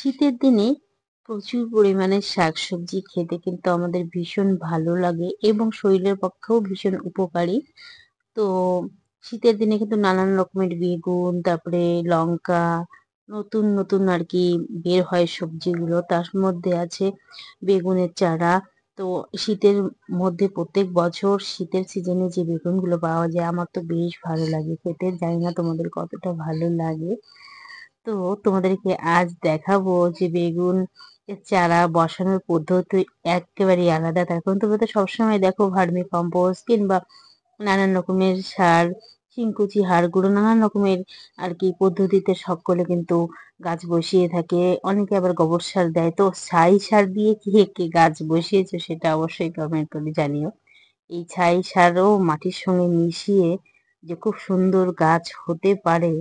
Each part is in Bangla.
শীতের দিনে প্রচুর পরিমাণে শাকসবজি খেতে কিন্তু আমাদের ভীষণ ভালো লাগে এবং শরীরের পক্ষেও ভীষণ উপকারী। তো শীতের দিনে কিন্তু নানান রকমের বেগুন, তারপরে লঙ্কা, নতুন, নতুন আরকি বের হয় সবজিগুলো। তার মধ্যে আছে বেগুনের চারা। তো শীতের মধ্যে প্রত্যেক বছর শীতের সিজনে যে বেগুনগুলো পাওয়া যায় আমার তো বেশ ভালো লাগে খেতে। জানি না তোমাদের কতটা ভালো লাগে। তো তোমাদেরকে আজ দেখাবো যে বেগুন এর চারা বসানোর পদ্ধতি এক্কেবারেই আলাদা। তার কারণ তোমরা তো সবসময় দেখো ভার্মি কম্পোস্ট কিংবা নানান রকমের সার, শিংকুচি, হাড় গুঁড়ো নানান রকমের আরকি পদ্ধতিতে সকলে কিন্তু গাছ বসিয়ে থাকে। অনেকে আবার গোবর সার দেয়। তো ছাই সার দিয়ে কে গাছ বসিয়েছো সেটা অবশ্যই কমেন্ট করে জানিও। এই ছাই সারও মাটির সঙ্গে মিশিয়ে যে খুব সুন্দর গাছ হতে পারে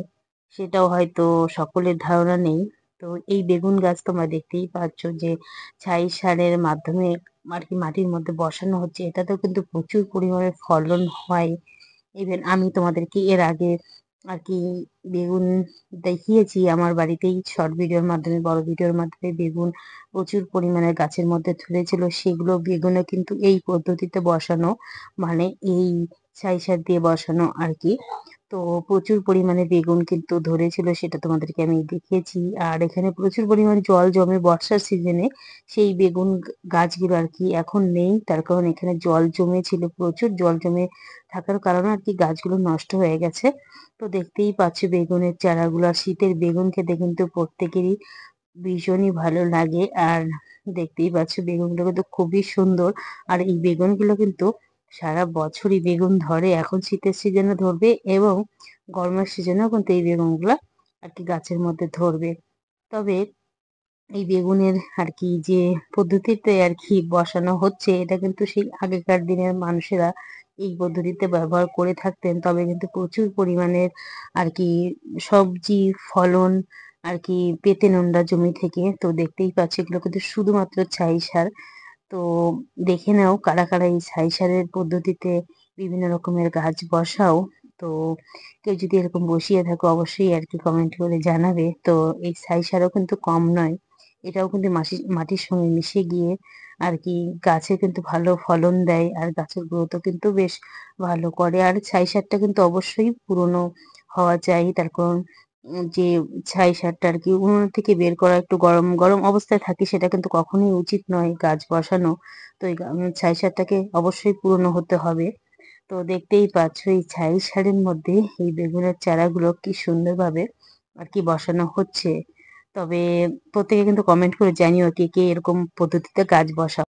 সেটাও হয়তো সকলের ধারণা নেই। তো এই বেগুন গাছ তোমরা দেখতেই পাচ্ছ যে ছাই সারের মাধ্যমে আরকি মাটির মধ্যে বসানো হচ্ছে। এটাতেও কিন্তু প্রচুর পরিমাণে ফলন হয়। ইভেন আমি তোমাদেরকে এর আগে আরকি বেগুন দেখিয়েছি আমার বাড়িতেই শর্ট ভিডিওর মাধ্যমে, বড় ভিডিওর মাধ্যমে বেগুন প্রচুর পরিমাণে গাছের মধ্যে ধরেছিল। সেগুলো বেগুনও কিন্তু এই পদ্ধতিতে বসানো, মানে এই ছাই সার দিয়ে বসানো আরকি। তো প্রচুর পরিমাণে বেগুন কিন্তু ধরেছিল সেটা তোমাদেরকে আমি দেখিয়েছি। আর এখানে প্রচুর পরিমাণ জল জমে বর্ষার সিজনে। সেই বেগুন গাছগুলো আরকি এখন নেই। তার কারণ এখানে জল জমেছিল, প্রচুর জল জমে থাকার কারণে আরকি গাছগুলো নষ্ট হয়ে গেছে। তো দেখতেই পাচ্ছ বেগুনের চারাগুলো। আর শীতের বেগুন খেতে কিন্তু প্রত্যেকেরই ভীষণই ভালো লাগে। আর দেখতেই পাচ্ছ বেগুনগুলো কিন্তু খুবই সুন্দর। আর এই বেগুনগুলো কিন্তু সারা বছরই বেগুন ধরে। এখন শীতের সিজনে ধরবে এবং গরমের সিজনেও কিন্তু এই বেগুনগুলা আরকি গাছের মধ্যে ধরবে। তবে এই বেগুনের আরকি যে পদ্ধতিতে আরকি বসানো হচ্ছে এটা কিন্তু সেই আগেকার দিনের মানুষেরা এই পদ্ধতিতে ব্যবহার করে থাকতেন। তবে কিন্তু প্রচুর পরিমাণের আরকি সবজি ফলন আরকি পেতেন ওনারা জমি থেকে। তো দেখতেই পাচ্ছ এগুলো কিন্তু শুধুমাত্র ছাই সার। তো দেখে নাও কারা, কারা এই ছাই সারের পদ্ধতিতে বিভিন্ন রকমের গাছ বসাও। তো কেউ যদি এরকম বসিয়ে থাকো অবশ্যই আরকি কমেন্ট করে জানাবে। তো এই ছাই সারও কিন্তু কম নয়। এটাও কিন্তু মাটির সঙ্গে মিশে গিয়ে আরকি গাছে কিন্তু ভালো ফলন দেয়। আর গাছের গ্রোথও কিন্তু বেশ ভালো করে। আর ছাই সারটা কিন্তু অবশ্যই পুরনো হওয়া চাই। তার কারণ যে ছাই সারটা আরকি উনুন থেকে বের করা একটু গরম, গরম অবস্থায় থাকে সেটা কিন্তু কখনোই উচিত নয় গাছ বসানো। তো এই ছাই সারটাকে অবশ্যই পুরনো হতে হবে। তো দেখতেই পাচ্ছ এই ছাই সারের মধ্যে এই বেগুনের চারাগুলো কি সুন্দরভাবে আরকি বসানো হচ্ছে। তবে প্রত্যেকে কিন্তু কমেন্ট করে জানিও কে, কে এরকম পদ্ধতিতে গাছ বসাও।